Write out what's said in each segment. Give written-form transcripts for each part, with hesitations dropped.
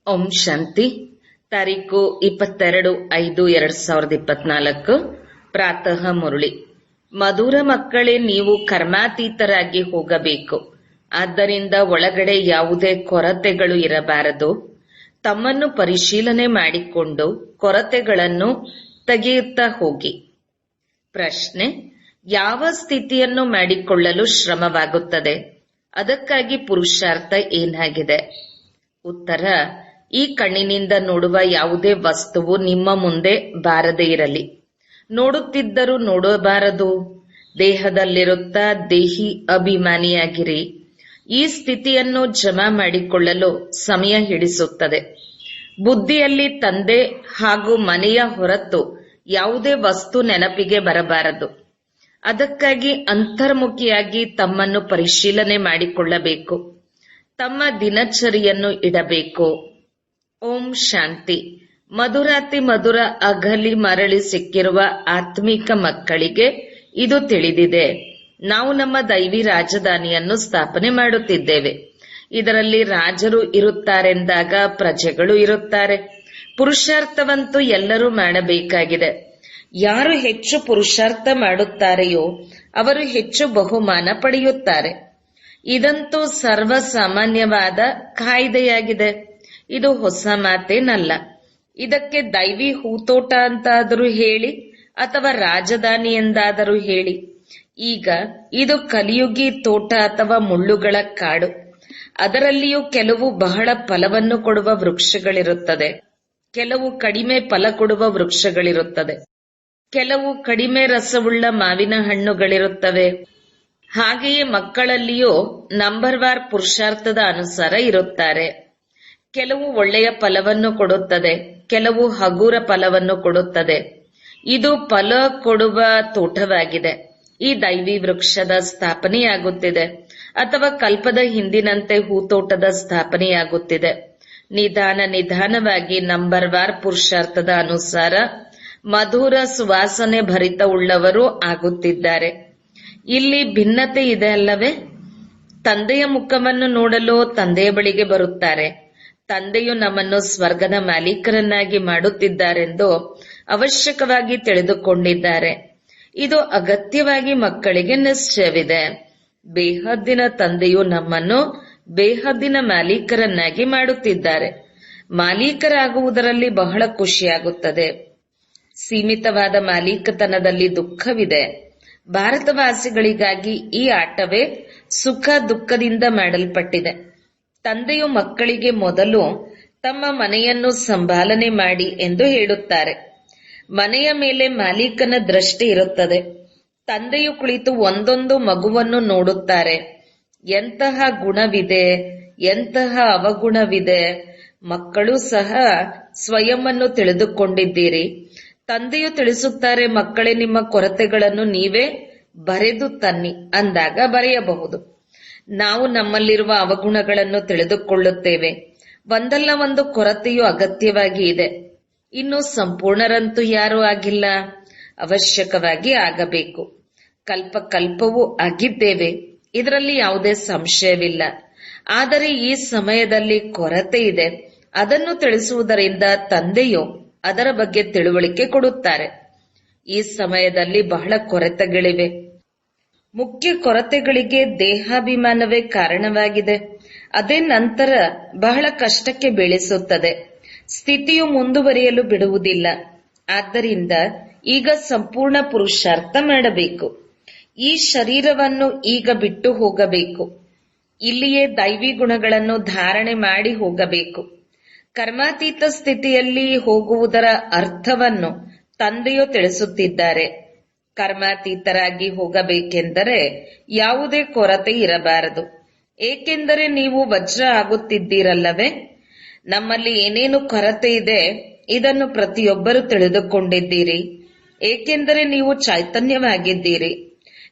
ಓಂ ಶಾಂತಿ. ತಾರೀಕು 22/5/2024. ಪ್ರಾತಃ ಮುರಳಿ. ಮಧುರ ಮಕ್ಕಳೇ, ನೀವು ಕರ್ಮಾತೀತರಾಗಿ ಹೋಗಬೇಕು. ಆದ್ದರಿಂದ ಒಳಗಡೆ ಯಾವುದೇ ಕೊರತೆಗಳು ಇರಬಾರದು. ತಮ್ಮನ್ನು ಪರಿಶೀಲನೆ ಮಾಡಿಕೊಂಡು ಕೊರತೆಗಳನ್ನು ತೆಗೆಯುತ್ತಾ ಹೋಗಿ. ಪ್ರಶ್ನೆ: ಯಾವ ಸ್ಥಿತಿಯನ್ನು ಮಾಡಿಕೊಳ್ಳಲು ಶ್ರಮವಾಗುತ್ತದೆ? ಅದಕ್ಕಾಗಿ ಪುರುಷಾರ್ಥ ಏನಾಗಿದೆ? ಉತ್ತರ: ಈ ಕಣ್ಣಿನಿಂದ ನೋಡುವ ಯಾವುದೇ ವಸ್ತುವು ನಿಮ್ಮ ಮುಂದೆ ಬಾರದೇ ಇರಲಿ. ನೋಡುತ್ತಿದ್ದರೂ ನೋಡಬಾರದು. ದೇಹದಲ್ಲಿರುತ್ತಾ ದೇಹಿ ಅಭಿಮಾನಿಯಾಗಿರಿ. ಈ ಸ್ಥಿತಿಯನ್ನು ಜಮಾ ಮಾಡಿಕೊಳ್ಳಲು ಸಮಯ ಹಿಡಿಸುತ್ತದೆ. ಬುದ್ಧಿಯಲ್ಲಿ ತಂದೆ ಹಾಗೂ ಮನೆಯ ಹೊರತು ಯಾವುದೇ ವಸ್ತು ನೆನಪಿಗೆ ಬರಬಾರದು. ಅದಕ್ಕಾಗಿ ಅಂತರ್ಮುಖಿಯಾಗಿ ತಮ್ಮನ್ನು ಪರಿಶೀಲನೆ ಮಾಡಿಕೊಳ್ಳಬೇಕು. ತಮ್ಮ ದಿನಚರಿಯನ್ನು ಇಡಬೇಕು. ಓಂ ಶಾಂತಿ. ಮಧುರಾತಿ ಮಧುರ ಅಗಲಿ ಮರಳಿ ಸಿಕ್ಕಿರುವ ಆತ್ಮಿಕ ಮಕ್ಕಳಿಗೆ ಇದು ತಿಳಿದಿದೆ. ನಾವು ನಮ್ಮ ದೈವಿ ರಾಜಧಾನಿಯನ್ನು ಸ್ಥಾಪನೆ ಮಾಡುತ್ತಿದ್ದೇವೆ. ಇದರಲ್ಲಿ ರಾಜರು ಇರುತ್ತಾರೆಂದಾಗ ಪ್ರಜೆಗಳು ಇರುತ್ತಾರೆ. ಪುರುಷಾರ್ಥವಂತೂ ಎಲ್ಲರೂ ಮಾಡಬೇಕಾಗಿದೆ. ಯಾರು ಹೆಚ್ಚು ಪುರುಷಾರ್ಥ ಮಾಡುತ್ತಾರೆಯೋ ಅವರು ಹೆಚ್ಚು ಬಹುಮಾನ ಪಡೆಯುತ್ತಾರೆ. ಇದಂತೂ ಸರ್ವಸಾಮಾನ್ಯವಾದ ಕಾಯ್ದೆಯಾಗಿದೆ. ಇದು ಹೊಸ ಮಾತೇನಲ್ಲ. ಇದಕ್ಕೆ ದೈವಿ ಹೂತೋಟ ಅಂತಾದರೂ ಹೇಳಿ ಅಥವಾ ರಾಜಧಾನಿ ಎಂದಾದರೂ ಹೇಳಿ. ಈಗ ಇದು ಕಲಿಯುಗಿ ತೋಟ ಅಥವಾ ಮುಳ್ಳುಗಳ ಕಾಡು. ಅದರಲ್ಲಿಯೂ ಕೆಲವು ಬಹಳ ಫಲವನ್ನು ಕೊಡುವ ವೃಕ್ಷಗಳಿರುತ್ತದೆ, ಕೆಲವು ಕಡಿಮೆ ಫಲ ಕೊಡುವ ವೃಕ್ಷಗಳಿರುತ್ತದೆ, ಕೆಲವು ಕಡಿಮೆ ರಸವುಳ್ಳ ಮಾವಿನ ಹಣ್ಣುಗಳಿರುತ್ತವೆ. ಹಾಗೆಯೇ ಮಕ್ಕಳಲ್ಲಿಯೂ ನಂಬರ್ವಾರ್ ಪುರುಷಾರ್ಥದ ಅನುಸಾರ ಇರುತ್ತಾರೆ. ಕೆಲವು ಒಳ್ಳೆಯ ಫಲವನ್ನು ಕೊಡುತ್ತದೆ, ಕೆಲವು ಹಗುರ ಫಲವನ್ನು ಕೊಡುತ್ತದೆ. ಇದು ಫಲ ಕೊಡುವ ತೋಟವಾಗಿದೆ. ಈ ದೈವಿ ವೃಕ್ಷದ ಸ್ಥಾಪನೆಯಾಗುತ್ತಿದೆ ಅಥವಾ ಕಲ್ಪದ ಹಿಂದಿನಂತೆ ಹೂತೋಟದ ಸ್ಥಾಪನೆಯಾಗುತ್ತಿದೆ. ನಿಧಾನವಾಗಿ ನಂಬರ್ವಾರ್ ಪುರುಷಾರ್ಥದ ಅನುಸಾರ ಮಧುರ ಸುವಾಸನೆ ಭರಿತವುಳ್ಳವರು ಆಗುತ್ತಿದ್ದಾರೆ. ಇಲ್ಲಿ ಭಿನ್ನತೆ ಇದೆ ಅಲ್ಲವೇ? ತಂದೆಯ ಮುಖವನ್ನು ನೋಡಲು ತಂದೆಯ ಬಳಿಗೆ ಬರುತ್ತಾರೆ. ತಂದೆಯು ನಮ್ಮನ್ನು ಸ್ವರ್ಗದ ಮಾಲೀಕರನ್ನಾಗಿ ಮಾಡುತ್ತಿದ್ದಾರೆಂದು ಅವಶ್ಯಕವಾಗಿ ತಿಳಿದುಕೊಂಡಿದ್ದಾರೆ. ಇದು ಅಗತ್ಯವಾಗಿ ಮಕ್ಕಳಿಗೆ ನಿಶ್ಚಯವಿದೆ. ಬೇಹದ್ದಿನ ತಂದೆಯು ನಮ್ಮನ್ನು ಬೇಹದ್ದಿನ ಮಾಲೀಕರನ್ನಾಗಿ ಮಾಡುತ್ತಿದ್ದಾರೆ. ಮಾಲೀಕರಾಗುವುದರಲ್ಲಿ ಬಹಳ ಖುಷಿಯಾಗುತ್ತದೆ. ಸೀಮಿತವಾದ ಮಾಲೀಕತನದಲ್ಲಿ ದುಃಖವಿದೆ. ಭಾರತವಾಸಿಗಳಿಗಾಗಿ ಈ ಆಟವೇ ಸುಖ ದುಃಖದಿಂದ ಮಾಡಲ್ಪಟ್ಟಿದೆ. ತಂದೆಯು ಮಕ್ಕಳಿಗೆ ಮೊದಲು ತಮ್ಮ ಮನೆಯನ್ನು ಸಂಭಾಲನೆ ಮಾಡಿ ಎಂದು ಹೇಳುತ್ತಾರೆ. ಮನೆಯ ಮೇಲೆ ಮಾಲೀಕನ ದೃಷ್ಟಿ ಇರುತ್ತದೆ. ತಂದೆಯು ಕುಳಿತು ಒಂದೊಂದು ಮಗುವನ್ನು ನೋಡುತ್ತಾರೆ. ಎಂತಹ ಗುಣವಿದೆ, ಎಂತಹ ಅವಗುಣವಿದೆ. ಮಕ್ಕಳು ಸಹ ಸ್ವಯಂವನ್ನು ತಿಳಿದುಕೊಂಡಿದ್ದೀರಿ. ತಂದೆಯು ತಿಳಿಸುತ್ತಾರೆ, ಮಕ್ಕಳೇ, ನಿಮ್ಮ ಕೊರತೆಗಳನ್ನು ನೀವೇ ಬರೆದು ತನ್ನಿ ಅಂದಾಗ ಬರೆಯಬಹುದು. ನಾವು ನಮ್ಮಲ್ಲಿರುವ ಅವಗುಣಗಳನ್ನು ತಿಳಿದುಕೊಳ್ಳುತ್ತೇವೆ. ಒಂದಲ್ಲ ಒಂದು ಕೊರತೆಯು ಅಗತ್ಯವಾಗಿ ಇದೆ. ಇನ್ನು ಸಂಪೂರ್ಣರಂತೂ ಯಾರೂ ಆಗಿಲ್ಲ. ಅವಶ್ಯಕವಾಗಿ ಆಗಬೇಕು. ಕಲ್ಪವೂ ಆಗಿದ್ದೇವೆ. ಇದರಲ್ಲಿ ಯಾವುದೇ ಸಂಶಯವಿಲ್ಲ. ಆದರೆ ಈ ಸಮಯದಲ್ಲಿ ಕೊರತೆ ಇದೆ. ಅದನ್ನು ತಿಳಿಸುವುದರಿಂದ ತಂದೆಯು ಅದರ ಬಗ್ಗೆ ತಿಳುವಳಿಕೆ ಕೊಡುತ್ತಾರೆ. ಈ ಸಮಯದಲ್ಲಿ ಬಹಳ ಕೊರತೆಗಳಿವೆ. ಮುಖ್ಯ ಕೊರತೆಗಳಿಗೆ ದೇಹಾಭಿಮಾನವೇ ಕಾರಣವಾಗಿದೆ. ಅದೇ ನಂತರ ಬಹಳ ಕಷ್ಟಕ್ಕೆ ಬೀಳಿಸುತ್ತದೆ. ಸ್ಥಿತಿಯು ಮುಂದುವರಿಯಲು ಬಿಡುವುದಿಲ್ಲ. ಆದ್ದರಿಂದ ಈಗ ಸಂಪೂರ್ಣ ಪುರುಷಾರ್ಥ ಮಾಡಬೇಕು. ಈ ಶರೀರವನ್ನು ಈಗ ಬಿಟ್ಟು ಹೋಗಬೇಕು. ಇಲ್ಲಿಯೇ ದೈವಿ ಗುಣಗಳನ್ನು ಧಾರಣೆ ಮಾಡಿ ಹೋಗಬೇಕು. ಕರ್ಮಾತೀತ ಸ್ಥಿತಿಯಲ್ಲಿ ಹೋಗುವುದರ ಅರ್ಥವನ್ನು ತಂದೆಯು ತಿಳಿಸುತ್ತಿದ್ದಾರೆ. ಕರ್ಮಾತೀತರಾಗಿ ಹೋಗಬೇಕೆಂದರೆ ಯಾವುದೇ ಕೊರತೆ ಇರಬಾರದು. ಏಕೆಂದರೆ ನೀವು ವಜ್ರ ಆಗುತ್ತಿದ್ದೀರಲ್ಲವೇ? ನಮ್ಮಲ್ಲಿ ಏನೇನು ಕೊರತೆ ಇದೆ ಇದನ್ನು ಪ್ರತಿಯೊಬ್ಬರು ತಿಳಿದುಕೊಂಡಿದ್ದೀರಿ. ಏಕೆಂದರೆ ನೀವು ಚೈತನ್ಯವಾಗಿದ್ದೀರಿ.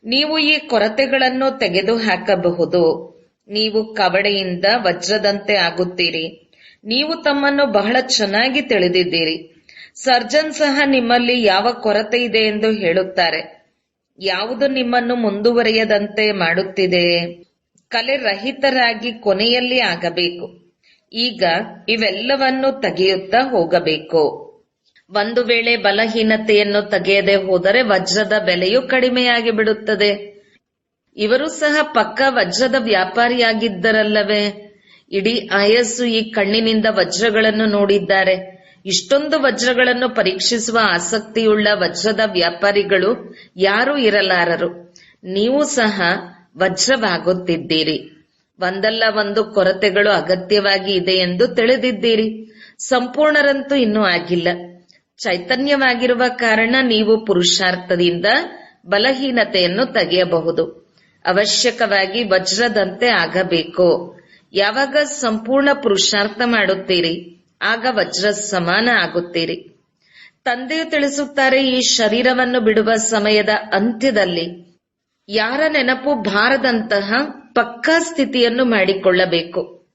ನೀವು ಈ ಕೊರತೆಗಳನ್ನು ತೆಗೆದು ಹಾಕಬಹುದು. ನೀವು ಕವಡೆಯಿಂದ ವಜ್ರದಂತೆ ಆಗುತ್ತೀರಿ. ನೀವು ತಮ್ಮನ್ನು ಬಹಳ ಚೆನ್ನಾಗಿ ತಿಳಿದಿದ್ದೀರಿ. ಸರ್ಜನ್ ಸಹ ನಿಮ್ಮಲ್ಲಿ ಯಾವ ಕೊರತೆ ಇದೆ ಎಂದು ಹೇಳುತ್ತಾರೆ. ಯಾವುದು ನಿಮ್ಮನ್ನು ಮುಂದುವರಿಯದಂತೆ ಮಾಡುತ್ತಿದೆ? ಕಲೆ ರಹಿತರಾಗಿ ಕೊನೆಯಲ್ಲಿ ಆಗಬೇಕು. ಈಗ ಇವೆಲ್ಲವನ್ನು ತೆಗೆಯುತ್ತಾ ಹೋಗಬೇಕು. ಒಂದು ವೇಳೆ ಬಲಹೀನತೆಯನ್ನು ತೆಗೆಯದೆ ಹೋದರೆ ವಜ್ರದ ಬೆಲೆಯು ಕಡಿಮೆಯಾಗಿ ಬಿಡುತ್ತದೆ. ಇವರು ಸಹ ಪಕ್ಕ ವಜ್ರದ ವ್ಯಾಪಾರಿಯಾಗಿದ್ದರಲ್ಲವೇ? ಇಡೀ ಆಯಸ್ಸು ಈ ಕಣ್ಣಿನಿಂದ ವಜ್ರಗಳನ್ನು ನೋಡಿದ್ದಾರೆ. ಇಷ್ಟೊಂದು ವಜ್ರಗಳನ್ನು ಪರೀಕ್ಷಿಸುವ ಆಸಕ್ತಿಯುಳ್ಳ ವಜ್ರದ ವ್ಯಾಪಾರಿಗಳು ಯಾರೂ ಇರಲಾರರು. ನೀವು ಸಹ ವಜ್ರವಾಗುತ್ತಿದ್ದೀರಿ. ಒಂದಲ್ಲ ಒಂದು ಕೊರತೆಗಳು ಅಗತ್ಯವಾಗಿ ಇದೆ ಎಂದು ತಿಳಿದಿದ್ದೀರಿ. ಸಂಪೂರ್ಣರಂತೂ ಇನ್ನೂ ಆಗಿಲ್ಲ. ಚೈತನ್ಯವಾಗಿರುವ ಕಾರಣ ನೀವು ಪುರುಷಾರ್ಥದಿಂದ ಬಲಹೀನತೆಯನ್ನು ತೆಗೆಯಬಹುದು. ಅವಶ್ಯಕವಾಗಿ ವಜ್ರದಂತೆ ಆಗಬೇಕು. ಯಾವಾಗ ಸಂಪೂರ್ಣ ಪುರುಷಾರ್ಥ ಮಾಡುತ್ತೀರಿ ಆಗ ವಜ್ರ ಸಮಾನ ಆಗುತ್ತೀರಿ. ತಂದೆಯು ತಿಳಿಸುತ್ತಾರೆ, ಈ ಶರೀರವನ್ನು ಬಿಡುವ ಸಮಯದ ಅಂತ್ಯದಲ್ಲಿ ಯಾರ ನೆನಪು ಬಾರದಂತಹ ಪಕ್ಕಾ ಸ್ಥಿತಿಯನ್ನು ಮಾಡಿಕೊಳ್ಳಬೇಕು.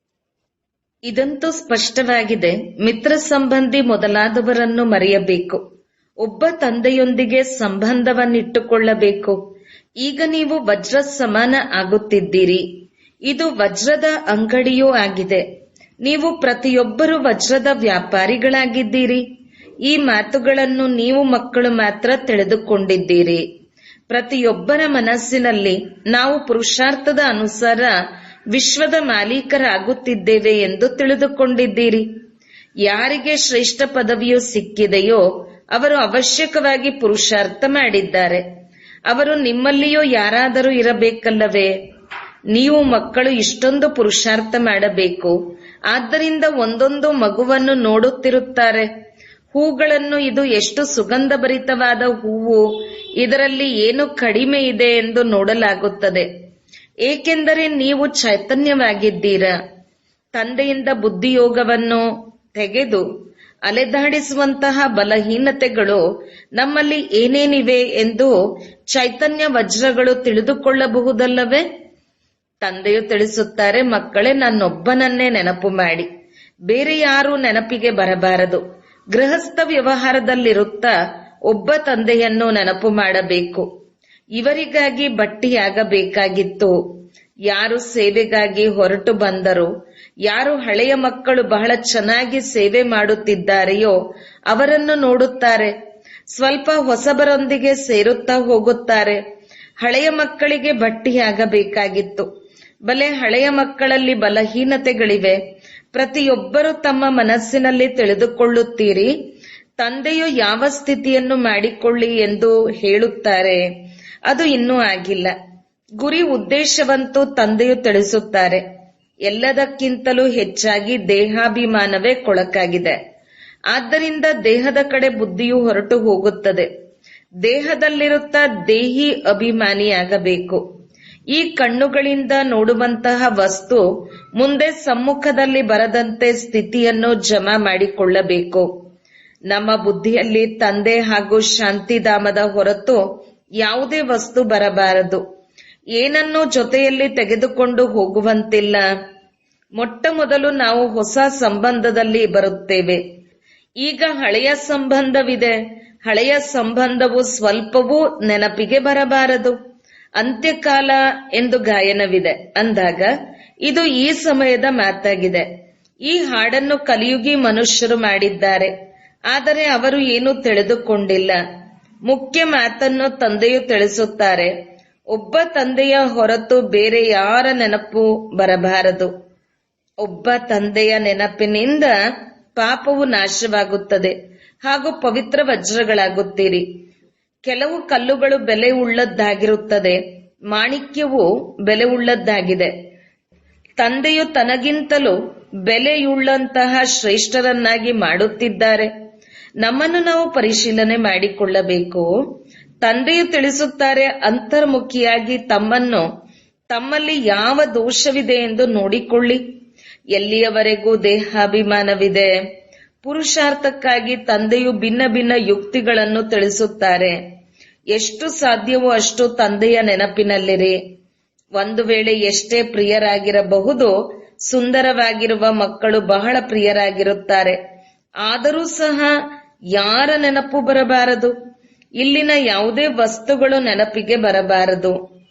ಇದಂತೂ ಸ್ಪಷ್ಟವಾಗಿದೆ. ಮಿತ್ರ ಸಂಬಂಧಿ ಮೊದಲಾದವರನ್ನು ಮರೆಯಬೇಕು. ಒಬ್ಬ ತಂದೆಯೊಂದಿಗೆ ಸಂಬಂಧವನ್ನಿಟ್ಟುಕೊಳ್ಳಬೇಕು. ಈಗ ನೀವು ವಜ್ರ ಸಮಾನ ಆಗುತ್ತಿದ್ದೀರಿ. ಇದು ವಜ್ರದ ಅಂಗಡಿಯೂ ಆಗಿದೆ. ನೀವು ಪ್ರತಿಯೊಬ್ಬರು ವಜ್ರದ ವ್ಯಾಪಾರಿಗಳಾಗಿದ್ದೀರಿ. ಈ ಮಾತುಗಳನ್ನು ನೀವು ಮಕ್ಕಳು ಮಾತ್ರ ತಿಳಿದುಕೊಂಡಿದ್ದೀರಿ. ಪ್ರತಿಯೊಬ್ಬರ ಮನಸ್ಸಿನಲ್ಲಿ ನಾವು ಪುರುಷಾರ್ಥದ ಅನುಸಾರ ವಿಶ್ವದ ಮಾಲೀಕರಾಗುತ್ತಿದ್ದೇವೆ ಎಂದು ತಿಳಿದುಕೊಂಡಿದ್ದೀರಿ. ಯಾರಿಗೆ ಶ್ರೇಷ್ಠ ಪದವಿಯು ಸಿಕ್ಕಿದೆಯೋ ಅವರು ಅವಶ್ಯಕವಾಗಿ ಪುರುಷಾರ್ಥ ಮಾಡಿದ್ದಾರೆ. ಅವರು ನಿಮ್ಮಲ್ಲಿಯೂ ಯಾರಾದರೂ ಇರಬೇಕಲ್ಲವೇ? ನೀವು ಮಕ್ಕಳು ಇಷ್ಟೊಂದು ಪುರುಷಾರ್ಥ ಮಾಡಬೇಕು. ಆದ್ದರಿಂದ ಒಂದೊಂದು ಮಗುವನ್ನು ನೋಡುತ್ತಿರುತ್ತಾರೆ. ಹೂಗಳನ್ನು ಇದು ಎಷ್ಟು ಸುಗಂಧಭರಿತವಾದ ಹೂವು, ಇದರಲ್ಲಿ ಏನು ಕಡಿಮೆ ಇದೆ ಎಂದು ನೋಡಲಾಗುತ್ತದೆ. ಏಕೆಂದರೆ ನೀವು ಚೈತನ್ಯವಾಗಿದ್ದೀರಾ. ತಂದೆಯಿಂದ ಬುದ್ಧಿಯೋಗವನ್ನು ತೆಗೆದು ಅಲೆದಾಡಿಸುವಂತಹ ಬಲಹೀನತೆಗಳು ನಮ್ಮಲ್ಲಿ ಏನೇನಿವೆ ಎಂದು ಚೈತನ್ಯ ವಜ್ರಗಳು ತಿಳಿದುಕೊಳ್ಳಬಹುದಲ್ಲವೇ? ತಂದೆಯು ತಿಳಿಸುತ್ತಾರೆ, ಮಕ್ಕಳೇ, ನನ್ನೊಬ್ಬನನ್ನೇ ನೆನಪು ಮಾಡಿ, ಬೇರೆ ಯಾರೂ ನೆನಪಿಗೆ ಬರಬಾರದು. ಗೃಹಸ್ಥ ವ್ಯವಹಾರದಲ್ಲಿರುತ್ತಾ ಒಬ್ಬ ತಂದೆಯನ್ನು ನೆನಪು ಮಾಡಬೇಕು. ಇವರಿಗಾಗಿ ಬಟ್ಟಿಯಾಗಬೇಕಾಗಿತ್ತು. ಯಾರು ಸೇವೆಗಾಗಿ ಹೊರಟು ಬಂದರೋ, ಯಾರು ಹಳೆಯ ಮಕ್ಕಳು ಬಹಳ ಚೆನ್ನಾಗಿ ಸೇವೆ ಮಾಡುತ್ತಿದ್ದಾರೆಯೋ ಅವರನ್ನು ನೋಡುತ್ತಾರೆ. ಸ್ವಲ್ಪ ಹೊಸಬರೊಂದಿಗೆ ಸೇರುತ್ತಾ ಹೋಗುತ್ತಾರೆ. ಹಳೆಯ ಮಕ್ಕಳಿಗೆ ಬಟ್ಟಿಯಾಗಬೇಕಾಗಿತ್ತು. ಬಲೆ ಹಳೆಯ ಮಕ್ಕಳಲ್ಲಿ ಬಲಹೀನತೆಗಳಿವೆ. ಪ್ರತಿಯೊಬ್ಬರು ತಮ್ಮ ಮನಸ್ಸಿನಲ್ಲಿ ತಿಳಿದುಕೊಳ್ಳುತ್ತೀರಿ, ತಂದೆಯು ಯಾವ ಸ್ಥಿತಿಯನ್ನು ಮಾಡಿಕೊಳ್ಳಿ ಎಂದು ಹೇಳುತ್ತಾರೆ. ಅದು ಇನ್ನೂ ಆಗಿಲ್ಲ. ಗುರಿ ಉದ್ದೇಶವಂತೂ ತಂದೆಯು ತಿಳಿಸುತ್ತಾರೆ. ಎಲ್ಲದಕ್ಕಿಂತಲೂ ಹೆಚ್ಚಾಗಿ ದೇಹಾಭಿಮಾನವೇ ಕೊಳಕಾಗಿದೆ. ಆದ್ದರಿಂದ ದೇಹದ ಕಡೆ ಬುದ್ಧಿಯು ಹೊರಟು ಹೋಗುತ್ತದೆ. ದೇಹದಲ್ಲಿರುತ್ತಾ ದೇಹಿ ಅಭಿಮಾನಿಯಾಗಬೇಕು. ಈ ಕಣ್ಣುಗಳಿಂದ ನೋಡುವಂತಹ ವಸ್ತು ಮುಂದೆ ಸಮ್ಮುಖದಲ್ಲಿ ಬರದಂತೆ ಸ್ಥಿತಿಯನ್ನು ಜಮಾ ಮಾಡಿಕೊಳ್ಳಬೇಕು. ನಮ್ಮ ಬುದ್ಧಿಯಲ್ಲಿ ತಂದೆ ಹಾಗೂ ಶಾಂತಿಧಾಮದ ಹೊರತು ಯಾವುದೇ ವಸ್ತು ಬರಬಾರದು. ಏನನ್ನೂ ಜೊತೆಯಲ್ಲಿ ತೆಗೆದುಕೊಂಡು ಹೋಗುವಂತಿಲ್ಲ. ಮೊಟ್ಟ ಮೊದಲು ನಾವು ಹೊಸ ಸಂಬಂಧದಲ್ಲಿ ಬರುತ್ತೇವೆ. ಈಗ ಹಳೆಯ ಸಂಬಂಧವಿದೆ. ಹಳೆಯ ಸಂಬಂಧವು ಸ್ವಲ್ಪವೂ ನೆನಪಿಗೆ ಬರಬಾರದು. ಅಂತ್ಯಕಾಲ ಎಂದು ಗಾಯನವಿದೆ ಅಂದಾಗ ಇದು ಈ ಸಮಯದ ಮಾತಾಗಿದೆ. ಈ ಹಾಡನ್ನು ಕಲಿಯುಗಿ ಮನುಷ್ಯರು ಮಾಡಿದ್ದಾರೆ. ಆದರೆ ಅವರು ಏನೂ ತಿಳಿದುಕೊಂಡಿಲ್ಲ. ಮುಖ್ಯ ಮಾತನ್ನು ತಂದೆಯು ತಿಳಿಸುತ್ತಾರೆ. ಒಬ್ಬ ತಂದೆಯ ಹೊರತು ಬೇರೆ ಯಾರ ನೆನಪು ಬರಬಾರದು. ಒಬ್ಬ ತಂದೆಯ ನೆನಪಿನಿಂದ ಪಾಪವು ನಾಶವಾಗುತ್ತದೆ ಹಾಗೂ ಪವಿತ್ರ ವಜ್ರಗಳಾಗುತ್ತೀರಿ. ಕೆಲವು ಕಲ್ಲುಗಳು ಬೆಲೆ ಉಳ್ಳದ್ದಾಗಿರುತ್ತದೆ. ಮಾಣಿಕ್ಯವು ಬೆಲೆ ಉಳ್ಳದ್ದಾಗಿದೆ. ತಂದೆಯು ತನಗಿಂತಲೂ ಬೆಲೆಯುಳ್ಳಂತಹ ಶ್ರೇಷ್ಠರನ್ನಾಗಿ ಮಾಡುತ್ತಿದ್ದಾರೆ. ನಮ್ಮನ್ನು ನಾವು ಪರಿಶೀಲನೆ ಮಾಡಿಕೊಳ್ಳಬೇಕು. ತಂದೆಯು ತಿಳಿಸುತ್ತಾರೆ, ಅಂತರ್ಮುಖಿಯಾಗಿ ತಮ್ಮಲ್ಲಿ ಯಾವ ದೋಷವಿದೆ ಎಂದು ನೋಡಿಕೊಳ್ಳಿ. ಎಲ್ಲಿಯವರೆಗೂ ದೇಹಾಭಿಮಾನವಿದೆ. ಪುರುಷಾರ್ಥಕ್ಕಾಗಿ ತಂದೆಯು ಭಿನ್ನ ಭಿನ್ನ ಯುಕ್ತಿಗಳನ್ನು ತಿಳಿಸುತ್ತಾರೆ. ಎಷ್ಟು ಸಾಧ್ಯವೋ ಅಷ್ಟು ತಂದೆಯ ನೆನಪಿನಲ್ಲಿರಿ. ಒಂದು ವೇಳೆ ಎಷ್ಟೇ ಪ್ರಿಯರಾಗಿರಬಹುದು, ಸುಂದರವಾಗಿರುವ ಮಕ್ಕಳು ಬಹಳ ಪ್ರಿಯರಾಗಿರುತ್ತಾರೆ. ಆದರೂ ಸಹ ಯಾರ ನೆನಪು ಬರಬಾರದು. ಇಲ್ಲಿನ ಯಾವುದೇ ವಸ್ತುಗಳು ನೆನಪಿಗೆ ಬರಬಾರದು.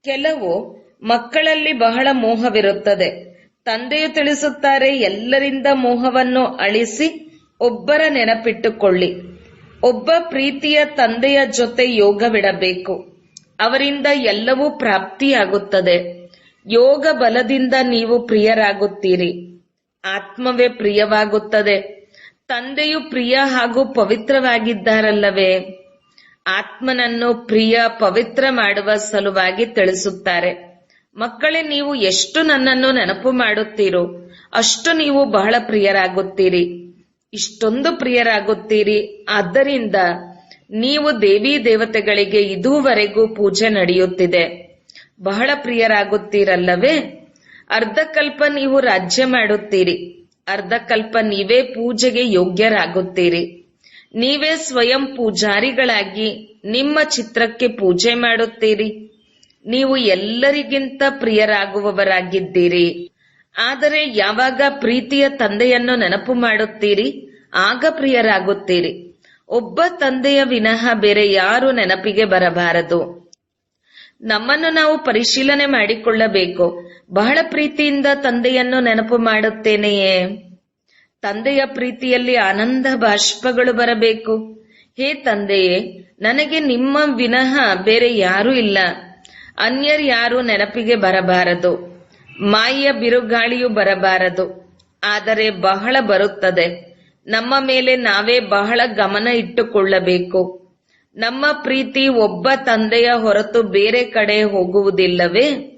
ಕೆಲವು ಮಕ್ಕಳಲ್ಲಿ ಬಹಳ ಮೋಹವಿರುತ್ತದೆ. ತಂದೆಯು ತಿಳಿಸುತ್ತಾರೆ, ಎಲ್ಲರಿಂದ ಮೋಹವನ್ನು ಅಳಿಸಿ ಒಬ್ಬರ ನೆನಪಿಟ್ಟುಕೊಳ್ಳಿ. ಒಬ್ಬ ಪ್ರೀತಿಯ ತಂದೆಯ ಜೊತೆ ಯೋಗವಿಡಬೇಕು. ಅವರಿಂದ ಎಲ್ಲವೂ ಪ್ರಾಪ್ತಿಯಾಗುತ್ತದೆ. ಯೋಗ ಬಲದಿಂದ ನೀವು ಪ್ರಿಯರಾಗುತ್ತೀರಿ. ಆತ್ಮವೇ ಪ್ರಿಯವಾಗುತ್ತದೆ. ತಂದೆಯು ಪ್ರಿಯ ಹಾಗೂ ಪವಿತ್ರವಾಗಿದ್ದಾರಲ್ಲವೇ? ಆತ್ಮನನ್ನು ಪ್ರಿಯ ಪವಿತ್ರ ಮಾಡುವ ಸಲುವಾಗಿ ತಿಳಿಸುತ್ತಾರೆ. ಮಕ್ಕಳೇ, ನೀವು ಎಷ್ಟು ನನ್ನನ್ನು ನೆನಪು ಮಾಡುತ್ತೀರೋ ಅಷ್ಟು ನೀವು ಬಹಳ ಪ್ರಿಯರಾಗುತ್ತೀರಿ. ಇಷ್ಟೊಂದು ಪ್ರಿಯರಾಗುತ್ತೀರಿ. ಆದ್ದರಿಂದ ನೀವು ದೇವಿ ದೇವತೆಗಳಿಗೆ ಇದುವರೆಗೂ ಪೂಜೆ ನಡೆಯುತ್ತಿದೆ. ಬಹಳ ಪ್ರಿಯರಾಗುತ್ತೀರಲ್ಲವೇ? ಅರ್ಧಕಲ್ಪ ನೀವು ರಾಜ್ಯ ಮಾಡುತ್ತೀರಿ. ಅರ್ಧಕಲ್ಪ ನೀವೇ ಪೂಜೆಗೆ ಯೋಗ್ಯರಾಗುತ್ತೀರಿ. ನೀವೇ ಸ್ವಯಂ ಪೂಜಾರಿಗಳಾಗಿ ನಿಮ್ಮ ಚಿತ್ರಕ್ಕೆ ಪೂಜೆ ಮಾಡುತ್ತೀರಿ. ನೀವು ಎಲ್ಲರಿಗಿಂತ ಪ್ರಿಯರಾಗುವವರಾಗಿದ್ದೀರಿ. ಆದರೆ ಯಾವಾಗ ಪ್ರೀತಿಯ ತಂದೆಯನ್ನು ನೆನಪು ಮಾಡುತ್ತೀರಿ ಆಗ ಪ್ರಿಯರಾಗುತ್ತೀರಿ. ಒಬ್ಬ ತಂದೆಯ ವಿನಃ ಬೇರೆ ಯಾರು ನೆನಪಿಗೆ ಬರಬಾರದು. ನಮ್ಮನ್ನು ನಾವು ಪರಿಶೀಲನೆ ಮಾಡಿಕೊಳ್ಳಬೇಕು. ಬಹಳ ಪ್ರೀತಿಯಿಂದ ತಂದೆಯನ್ನು ನೆನಪು ಮಾಡುತ್ತೇನೆಯೇ? ತಂದೆಯ ಪ್ರೀತಿಯಲ್ಲಿ ಆನಂದ ಬಾಷ್ಪಗಳು ಬರಬೇಕು. ಹೇ ತಂದೆಯೇ, ನನಗೆ ನಿಮ್ಮ ವಿನಃ ಬೇರೆ ಯಾರೂ ಇಲ್ಲ. ಅನ್ಯರ್ಯಾರು ನೆನಪಿಗೆ ಬರಬಾರದು. ಮಾಯೆಯ ಬಿರುಗಾಳಿಯು ಬರಬಾರದು. ಆದರೆ ಬಹಳ ಬರುತ್ತದೆ. ನಮ್ಮ ಮೇಲೆ ನಾವೇ ಬಹಳ ಗಮನ ಇಟ್ಟುಕೊಳ್ಳಬೇಕು. ನಮ್ಮ ಪ್ರೀತಿ ಒಬ್ಬ ತಂದೆಯ ಹೊರತು ಬೇರೆ ಕಡೆ ಹೋಗುವುದಿಲ್ಲವೇ?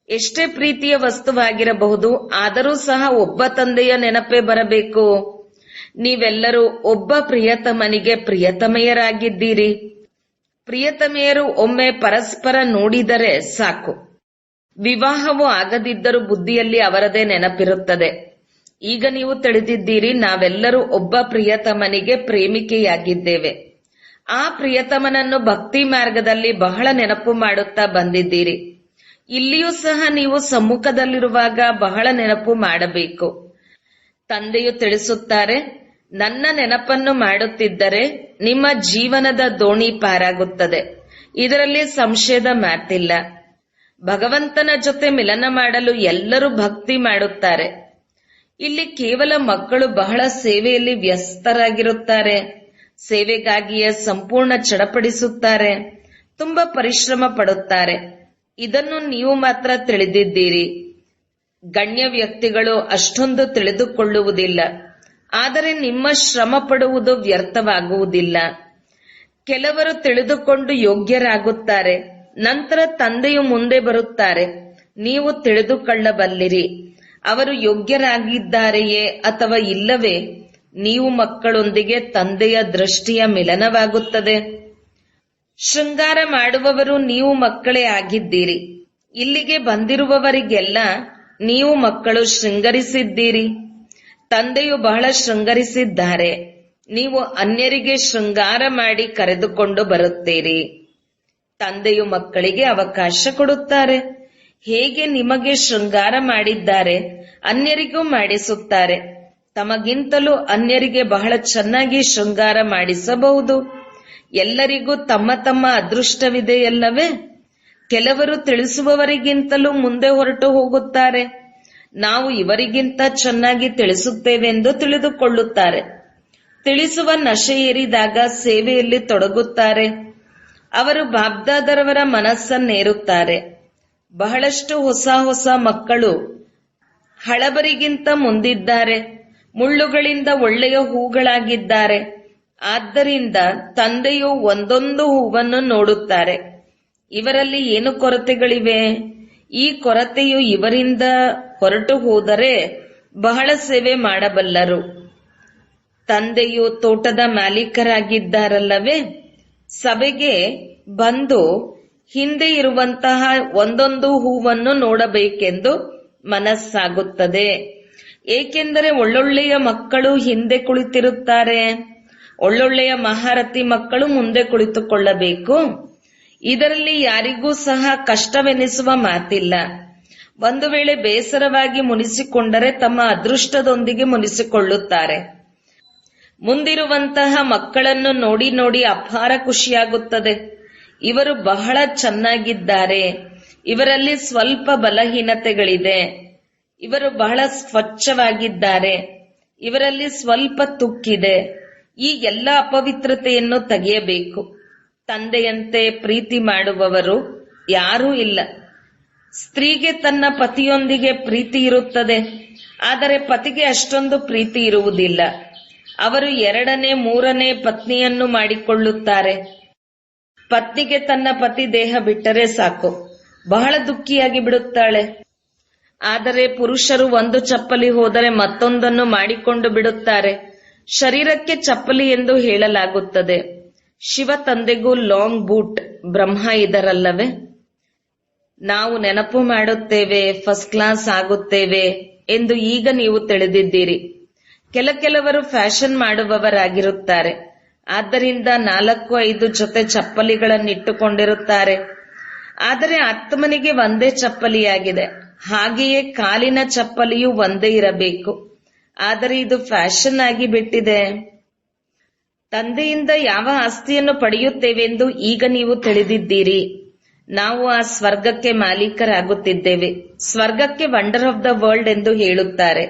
ಎಷ್ಟೇ ಪ್ರೀತಿಯ ವಸ್ತುವಾಗಿರಬಹುದು, ಆದರೂ ಸಹ ಒಬ್ಬ ತಂದೆಯ ನೆನಪೇ ಬರಬೇಕು. ನೀವೆಲ್ಲರೂ ಒಬ್ಬ ಪ್ರಿಯತಮನಿಗೆ ಪ್ರಿಯತಮೆಯರಾಗಿದ್ದೀರಿ. ಪ್ರಿಯತಮೆಯರು ಒಮ್ಮೆ ಪರಸ್ಪರ ನೋಡಿದರೆ ಸಾಕು. ವಿವಾಹವೂ ಆಗದಿದ್ದರೂ ಬುದ್ಧಿಯಲ್ಲಿ ಅವರದೇ ನೆನಪಿರುತ್ತದೆ. ಈಗ ನೀವು ತಿಳಿದಿದ್ದೀರಿ, ನಾವೆಲ್ಲರೂ ಒಬ್ಬ ಪ್ರಿಯತಮನಿಗೆ ಪ್ರೇಮಿಕೆಯಾಗಿದ್ದೇವೆ. ಆ ಪ್ರಿಯತಮನನ್ನು ಭಕ್ತಿ ಮಾರ್ಗದಲ್ಲಿ ಬಹಳ ನೆನಪು ಮಾಡುತ್ತಾ ಬಂದಿದ್ದೀರಿ. ಇಲ್ಲಿಯೂ ಸಹ ನೀವು ಸಮ್ಮುಖದಲ್ಲಿರುವಾಗ ಬಹಳ ನೆನಪು ಮಾಡಬೇಕು. ತಂದೆಯು ತಿಳಿಸುತ್ತಾರೆ, ನನ್ನ ನೆನಪನ್ನು ಮಾಡುತ್ತಿದ್ದರೆ ನಿಮ್ಮ ಜೀವನದ ದೋಣಿ ಪಾರಾಗುತ್ತದೆ. ಇದರಲ್ಲಿ ಸಂಶಯದ ಮಾತಿಲ್ಲ. ಭಗವಂತನ ಜೊತೆ ಮಿಲನ ಮಾಡಲು ಎಲ್ಲರೂ ಭಕ್ತಿ ಮಾಡುತ್ತಾರೆ. ಇಲ್ಲಿ ಕೇವಲ ಮಕ್ಕಳು ಬಹಳ ಸೇವೆಯಲ್ಲಿ ವ್ಯಸ್ತರಾಗಿರುತ್ತಾರೆ. ಸೇವೆಗಾಗಿಯೇ ಸಂಪೂರ್ಣ ಚಡಪಡಿಸುತ್ತಾರೆ. ತುಂಬಾ ಪರಿಶ್ರಮ ಪಡುತ್ತಾರೆ. ಇದನ್ನು ನೀವು ಮಾತ್ರ ತಿಳಿದಿದ್ದೀರಿ. ಗಣ್ಯ ವ್ಯಕ್ತಿಗಳು ಅಷ್ಟೊಂದು ತಿಳಿದುಕೊಳ್ಳುವುದಿಲ್ಲ. ಆದರೆ ನಿಮ್ಮ ಶ್ರಮ ಪಡುವುದು ವ್ಯರ್ಥವಾಗುವುದಿಲ್ಲ. ಕೆಲವರು ತಿಳಿದುಕೊಂಡು ಯೋಗ್ಯರಾಗುತ್ತಾರೆ. ನಂತರ ತಂದೆಯು ಮುಂದೆ ಬರುತ್ತಾರೆ. ನೀವು ತಿಳಿದುಕೊಳ್ಳಬಲ್ಲಿರಿ ಅವರು ಯೋಗ್ಯರಾಗಿದ್ದಾರೆಯೇ ಅಥವಾ ಇಲ್ಲವೇ? ನೀವು ಮಕ್ಕಳೊಂದಿಗೆ ತಂದೆಯ ದೃಷ್ಟಿಯ ಮಿಲನವಾಗುತ್ತದೆ. ಶೃಂಗಾರ ಮಾಡುವವರು ನೀವು ಮಕ್ಕಳೇ ಆಗಿದ್ದೀರಿ. ಇಲ್ಲಿಗೆ ಬಂದಿರುವವರಿಗೆಲ್ಲ ನೀವು ಮಕ್ಕಳು ಶೃಂಗರಿಸಿದ್ದೀರಿ. ತಂದೆಯು ಬಹಳ ಶೃಂಗರಿಸಿದ್ದಾರೆ. ನೀವು ಅನ್ಯರಿಗೆ ಶೃಂಗಾರ ಮಾಡಿ ಕರೆದುಕೊಂಡು ಬರುತ್ತೀರಿ. ತಂದೆಯು ಮಕ್ಕಳಿಗೆ ಅವಕಾಶ ಕೊಡುತ್ತಾರೆ. ಹೇಗೆ ನಿಮಗೆ ಶೃಂಗಾರ ಮಾಡಿದ್ದಾರೆ ಅನ್ಯರಿಗೂ ಮಾಡಿಸುತ್ತಾರೆ. ತಮಗಿಂತಲೂ ಅನ್ಯರಿಗೆ ಬಹಳ ಚೆನ್ನಾಗಿ ಶೃಂಗಾರ ಮಾಡಿಸಬಹುದು. ಎಲ್ಲರಿಗೂ ತಮ್ಮ ತಮ್ಮ ಅದೃಷ್ಟವಿದೆಯಲ್ಲವೇ? ಕೆಲವರು ತಿಳಿಸುವವರಿಗಿಂತಲೂ ಮುಂದೆ ಹೊರಟು ಹೋಗುತ್ತಾರೆ. ನಾವು ಇವರಿಗಿಂತ ಚೆನ್ನಾಗಿ ತಿಳಿಸುತ್ತೇವೆಂದು ತಿಳಿದುಕೊಳ್ಳುತ್ತಾರೆ. ತಿಳಿಸುವ ನಶೆ ಏರಿದಾಗ ಸೇವೆಯಲ್ಲಿ ತೊಡಗುತ್ತಾರೆ. ಅವರು ಬಾಬ್ದಾದರವರ ಮನಸ್ಸನ್ನೇರುತ್ತಾರೆ. ಬಹಳಷ್ಟು ಹೊಸ ಹೊಸ ಮಕ್ಕಳು ಹಳಬರಿಗಿಂತ ಮುಂದಿದ್ದಾರೆ. ಮುಳ್ಳುಗಳಿಂದ ಒಳ್ಳೆಯ ಹೂಗಳಾಗಿದ್ದಾರೆ. ಆದ್ದರಿಂದ ತಂದೆಯು ಒಂದೊಂದು ಹೂವನ್ನು ನೋಡುತ್ತಾರೆ. ಇವರಲ್ಲಿ ಏನು ಕೊರತೆಗಳಿವೆ? ಈ ಕೊರತೆಯು ಇವರಿಂದ ಹೊರಟು ಹೋದರೆ ಬಹಳ ಸೇವೆ ಮಾಡಬಲ್ಲರು. ತಂದೆಯು ತೋಟದ ಮಾಲೀಕರಾಗಿದ್ದಾರಲ್ಲವೇ? ಸಭೆಗೆ ಬಂದು ಹಿಂದೆ ಇರುವಂತಹ ಒಂದೊಂದು ಹೂವನ್ನು ನೋಡಬೇಕೆಂದು ಮನಸ್ಸಾಗುತ್ತದೆ. ಏಕೆಂದರೆ ಒಳ್ಳೊಳ್ಳೆಯ ಮಕ್ಕಳು ಹಿಂದೆ ಕುಳಿತಿರುತ್ತಾರೆ. ಒಳ್ಳೊಳ್ಳೆಯ ಮಹಾರಥಿ ಮಕ್ಕಳು ಮುಂದೆ ಕುಳಿತುಕೊಳ್ಳಬೇಕು. ಇದರಲ್ಲಿ ಯಾರಿಗೂ ಸಹ ಕಷ್ಟವೆನಿಸುವ ಮಾತಿಲ್ಲ. ಒಂದು ವೇಳೆ ಬೇಸರವಾಗಿ ಮುನಿಸಿಕೊಂಡರೆ ತಮ್ಮ ಅದೃಷ್ಟದೊಂದಿಗೆ ಮುನಿಸಿಕೊಳ್ಳುತ್ತಾರೆ. ಮುಂದಿರುವಂತಹ ಮಕ್ಕಳನ್ನು ನೋಡಿ ನೋಡಿ ಅಪಾರ ಖುಷಿಯಾಗುತ್ತದೆ. ಇವರು ಬಹಳ ಚೆನ್ನಾಗಿದ್ದಾರೆ. ಇವರಲ್ಲಿ ಸ್ವಲ್ಪ ಬಲಹೀನತೆಗಳಿದೆ. ಇವರು ಬಹಳ ಸ್ವಚ್ಛವಾಗಿದ್ದಾರೆ, ಇವರಲ್ಲಿ ಸ್ವಲ್ಪ ತುಕ್ಕಿದೆ. ಈ ಎಲ್ಲ ಅಪವಿತ್ರತೆಯನ್ನು ತೆಗೆಯಬೇಕು. ತಂದೆಯಂತೆ ಪ್ರೀತಿ ಮಾಡುವವರು ಯಾರೂ ಇಲ್ಲ. ಸ್ತ್ರೀಗೆ ತನ್ನ ಪತಿಯೊಂದಿಗೆ ಪ್ರೀತಿ ಇರುತ್ತದೆ, ಆದರೆ ಪತಿಗೆ ಅಷ್ಟೊಂದು ಪ್ರೀತಿ ಇರುವುದಿಲ್ಲ. ಅವರು 2ನೇ 3ನೇ ಪತ್ನಿಯನ್ನು ಮಾಡಿಕೊಳ್ಳುತ್ತಾರೆ. ಪತ್ನಿಗೆ ತನ್ನ ಪತಿ ದೇಹ ಬಿಟ್ಟರೆ ಸಾಕು, ಬಹಳ ದುಃಖಿಯಾಗಿ ಬಿಡುತ್ತಾಳೆ. ಆದರೆ ಪುರುಷರು ಒಂದು ಚಪ್ಪಲಿ ಹೋದರೆ ಮತ್ತೊಂದನ್ನು ಮಾಡಿಕೊಂಡು ಬಿಡುತ್ತಾರೆ. ಶರೀರಕ್ಕೆ ಚಪ್ಪಲಿ ಎಂದು ಹೇಳಲಾಗುತ್ತದೆ. ಶಿವ ತಂದೆಗೂ ಲಾಂಗ್ ಬೂಟ್ ಬ್ರಹ್ಮ ಇದರಲ್ಲವೇ? ನಾವು ನೆನಪು ಮಾಡುತ್ತೇವೆ, ಫಸ್ಟ್ ಕ್ಲಾಸ್ ಆಗುತ್ತೇವೆ ಎಂದು ಈಗ ನೀವು ತಿಳಿದಿದ್ದೀರಿ. ಕೆಲವರು ಫ್ಯಾಷನ್ ಮಾಡುವವರಾಗಿರುತ್ತಾರೆ. ಆದ್ದರಿಂದ 4-5 ಜೊತೆ ಚಪ್ಪಲಿಗಳನ್ನಿಟ್ಟುಕೊಂಡಿರುತ್ತಾರೆ. ಆದರೆ ಆತ್ಮನಿಗೆ ಒಂದೇ ಚಪ್ಪಲಿಯಾಗಿದೆ. ಹಾಗೆಯೇ ಕಾಲಿನ ಚಪ್ಪಲಿಯೂ ಒಂದೇ ಇರಬೇಕು. ಆದರೆ ಇದು ಫ್ಯಾಷನ್ ಆಗಿ ಬಿಟ್ಟಿದೆ. ತಂದೆಯಿಂದ ಯಾವ ಆಸ್ತಿಯನ್ನು ಪಡೆಯುತ್ತೇವೆಂದು ಈಗ ನೀವು ತಿಳಿದಿದ್ದೀರಿ. ನಾವು ಆ ಸ್ವರ್ಗಕ್ಕೆ ಮಾಲೀಕರಾಗುತ್ತಿದ್ದೇವೆ. ಸ್ವರ್ಗಕ್ಕೆ ವಂಡರ್ ಆಫ್ ದ ವರ್ಲ್ಡ್ ಎಂದು ಹೇಳುತ್ತಾರೆ.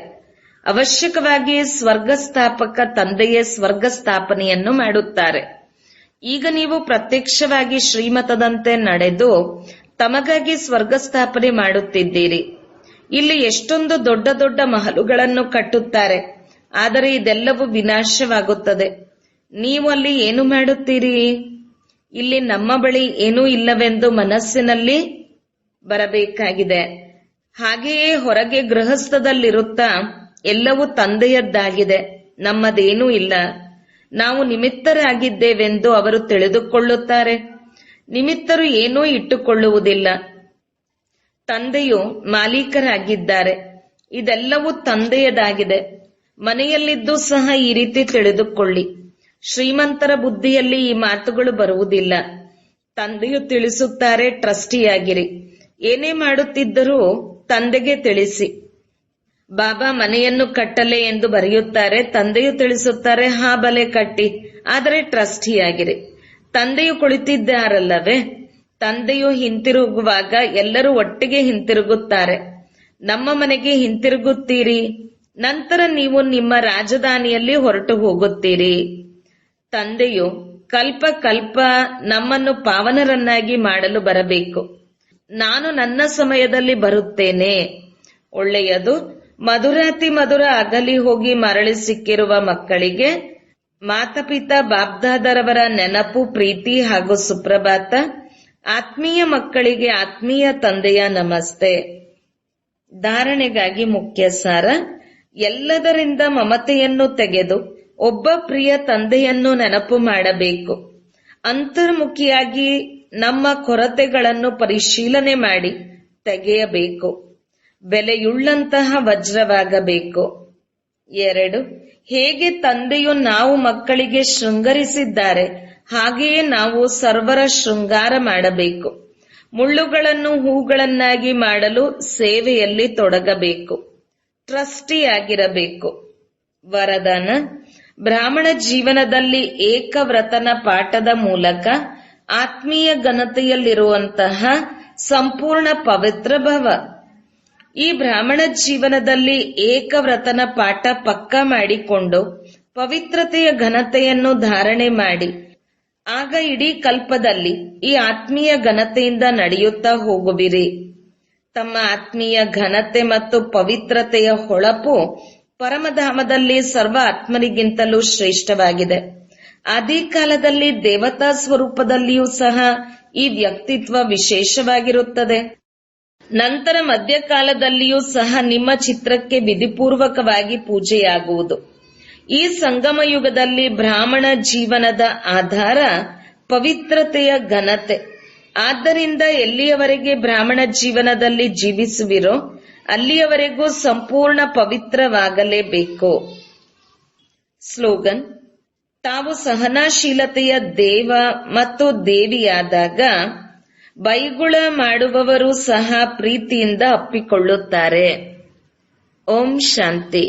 ಅವಶ್ಯಕವಾಗಿ ಸ್ವರ್ಗ ಸ್ಥಾಪಕ ತಂದೆಯೇ ಸ್ವರ್ಗ ಸ್ಥಾಪನೆಯನ್ನು ಮಾಡುತ್ತಾರೆ. ಈಗ ನೀವು ಪ್ರತ್ಯಕ್ಷವಾಗಿ ಶ್ರೀಮತದಂತೆ ನಡೆದು ತಮಗಾಗಿ ಸ್ವರ್ಗ ಸ್ಥಾಪನೆ ಮಾಡುತ್ತಿದ್ದೀರಿ. ಇಲ್ಲಿ ಎಷ್ಟೊಂದು ದೊಡ್ಡ ದೊಡ್ಡ ಮಹಲುಗಳನ್ನು ಕಟ್ಟುತ್ತಾರೆ, ಆದರೆ ಇದೆಲ್ಲವೂ ವಿನಾಶವಾಗುತ್ತದೆ. ನೀವು ಅಲ್ಲಿ ಏನು ಮಾಡುತ್ತೀರಿ? ಇಲ್ಲಿ ನಮ್ಮ ಬಳಿ ಏನೂ ಇಲ್ಲವೆಂದು ಮನಸ್ಸಿನಲ್ಲಿ ಬರಬೇಕಾಗಿದೆ. ಹಾಗೆಯೇ ಹೊರಗೆ ಗೃಹಸ್ಥದಲ್ಲಿರುತ್ತಾ ಎಲ್ಲವೂ ತಂದೆಯದ್ದಾಗಿದೆ, ನಮ್ಮದೇನೂ ಇಲ್ಲ, ನಾವು ನಿಮಿತ್ತರಾಗಿದ್ದೇವೆಂದು ಅವರು ತಿಳಿದುಕೊಳ್ಳುತ್ತಾರೆ. ನಿಮಿತ್ತರು ಏನೂ ಇಟ್ಟುಕೊಳ್ಳುವುದಿಲ್ಲ. ತಂದೆಯು ಮಾಲೀಕರಾಗಿದ್ದಾರೆ. ಇದೆಲ್ಲವೂ ತಂದೆಯದಾಗಿದೆ. ಮನೆಯಲ್ಲಿದ್ದು ಸಹ ಈ ರೀತಿ ತಿಳಿದುಕೊಳ್ಳಿ. ಶ್ರೀಮಂತರ ಬುದ್ಧಿಯಲ್ಲಿ ಈ ಮಾತುಗಳು ಬರುವುದಿಲ್ಲ. ತಂದೆಯು ತಿಳಿಸುತ್ತಾರೆ, ಟ್ರಸ್ಟಿಯಾಗಿರಿ. ಏನೇ ಮಾಡುತ್ತಿದ್ದರೂ ತಂದೆಗೆ ತಿಳಿಸಿ. ಬಾಬಾ ಮನೆಯನ್ನು ಕಟ್ಟಲೆ ಎಂದು ಬರೆಯುತ್ತಾರೆ. ತಂದೆಯು ತಿಳಿಸುತ್ತಾರೆ, ಹಾ ಬಲೆ ಕಟ್ಟಿ, ಆದರೆ ಟ್ರಸ್ಟಿಯಾಗಿರಿ. ತಂದೆಯು ಕುಳಿತಿದ್ದಾರಲ್ಲವೇ? ತಂದೆಯು ಹಿಂತಿರುಗುವಾಗ ಎಲ್ಲರೂ ಒಟ್ಟಿಗೆ ಹಿಂತಿರುಗುತ್ತಾರೆ. ನಮ್ಮ ಮನೆಗೆ ಹಿಂತಿರುಗುತ್ತೀರಿ. ನಂತರ ನೀವು ನಿಮ್ಮ ರಾಜಧಾನಿಯಲ್ಲಿ ಹೊರಟು ಹೋಗುತ್ತೀರಿ. ತಂದೆಯು ಕಲ್ಪ ಕಲ್ಪ ನಮ್ಮನ್ನು ಪಾವನರನ್ನಾಗಿ ಮಾಡಲು ಬರಬೇಕು. ನಾನು ನನ್ನ ಸಮಯದಲ್ಲಿ ಬರುತ್ತೇನೆ. ಒಳ್ಳೆಯದು. ಮಧುರಾತಿ ಮಧುರ ಅಗಲಿ ಹೋಗಿ ಮರಳಿ ಸಿಕ್ಕಿರುವ ಮಕ್ಕಳಿಗೆ ಮಾತಾಪಿತಾ ಬಾಬ್ದಾದರವರ ನೆನಪು, ಪ್ರೀತಿ ಹಾಗೂ ಸುಪ್ರಭಾತ. ಆತ್ಮೀಯ ಮಕ್ಕಳಿಗೆ ಆತ್ಮೀಯ ತಂದೆಯ ನಮಸ್ತೆ. ಧಾರಣೆಗಾಗಿ ಮುಖ್ಯ ಸಾರ: ಎಲ್ಲದರಿಂದ ಮಮತೆಯನ್ನು ತೆಗೆದು ಒಬ್ಬ ಪ್ರಿಯ ತಂದೆಯನ್ನು ನೆನಪು ಮಾಡಬೇಕು. ಅಂತರ್ಮುಖಿಯಾಗಿ ನಮ್ಮ ಕೊರತೆಗಳನ್ನು ಪರಿಶೀಲನೆ ಮಾಡಿ ತೆಗೆಯಬೇಕು. ಬೆಲೆಯುಳ್ಳಂತಹ ವಜ್ರವಾಗಬೇಕು. 2. ಹೇಗೆ ತಂದೆಯು ನಾವು ಮಕ್ಕಳಿಗೆ ಶೃಂಗರಿಸಿದ್ದಾರೆ, ಹಾಗೆಯೇ ನಾವು ಸರ್ವರ ಶೃಂಗಾರ ಮಾಡಬೇಕು. ಮುಳ್ಳುಗಳನ್ನು ಹೂಗಳನ್ನಾಗಿ ಮಾಡಲು ಸೇವೆಯಲ್ಲಿ ತೊಡಗಬೇಕು. ಟ್ರಸ್ಟಿಯಾಗಿರಬೇಕು. ವರದಾನ: ಬ್ರಾಹ್ಮಣ ಜೀವನದಲ್ಲಿ ಏಕವ್ರತನ ಪಾಠದ ಮೂಲಕ ಆತ್ಮೀಯ ಘನತೆಯಲ್ಲಿರುವಂತಹ ಸಂಪೂರ್ಣ ಪವಿತ್ರ ಭವ. ಈ ಬ್ರಾಹ್ಮಣ ಜೀವನದಲ್ಲಿ ಏಕವ್ರತನ ಪಾಠ ಪಕ್ಕಾ ಮಾಡಿಕೊಂಡು ಪವಿತ್ರತೆಯ ಘನತೆಯನ್ನು ಧಾರಣೆ ಮಾಡಿ, ಆಗ ಇಡೀ ಕಲ್ಪದಲ್ಲಿ ಈ ಆತ್ಮೀಯ ಘನತೆಯಿಂದ ನಡೆಯುತ್ತಾ ಹೋಗುವಿರಿ. ತಮ್ಮ ಆತ್ಮೀಯ ಘನತೆ ಮತ್ತು ಪವಿತ್ರತೆಯ ಹೊಳಪು ಪರಮಧಾಮದಲ್ಲಿ ಸರ್ವ ಆತ್ಮರಿಗಿಂತಲೂ ಶ್ರೇಷ್ಠವಾಗಿದೆ. ಆದಿಕಾಲದಲ್ಲಿ ದೇವತಾ ಸ್ವರೂಪದಲ್ಲಿಯೂ ಸಹ ಈ ವ್ಯಕ್ತಿತ್ವ ವಿಶೇಷವಾಗಿರುತ್ತದೆ. ನಂತರ ಮಧ್ಯಕಾಲದಲ್ಲಿಯೂ ಸಹ ನಿಮ್ಮ ಚಿತ್ರಕ್ಕೆ ವಿಧಿಪೂರ್ವಕವಾಗಿ ಪೂಜೆಯಾಗುವುದು. ಈ ಸಂಗಮ ಯುಗದಲ್ಲಿ ಬ್ರಾಹ್ಮಣ ಜೀವನದ ಆಧಾರ ಪವಿತ್ರತೆಯ ಘನತೆ. ಆದ್ದರಿಂದ ಎಲ್ಲಿಯವರೆಗೆ ಬ್ರಾಹ್ಮಣ ಜೀವನದಲ್ಲಿ ಜೀವಿಸುವಿರೋ ಅಲ್ಲಿಯವರೆಗೂ ಸಂಪೂರ್ಣ ಪವಿತ್ರವಾಗಲೇಬೇಕು. ಸ್ಲೋಗನ್: ತಾವು ಸಹನಾಶೀಲತೆಯ ದೇವ ಮತ್ತು ದೇವಿಯಾದಾಗ ಬೈಗುಳ ಮಾಡುವವರು ಸಹ ಪ್ರೀತಿಯಿಂದ ಅಪ್ಪಿಕೊಳ್ಳುತ್ತಾರೆ. ಓಂ ಶಾಂತಿ.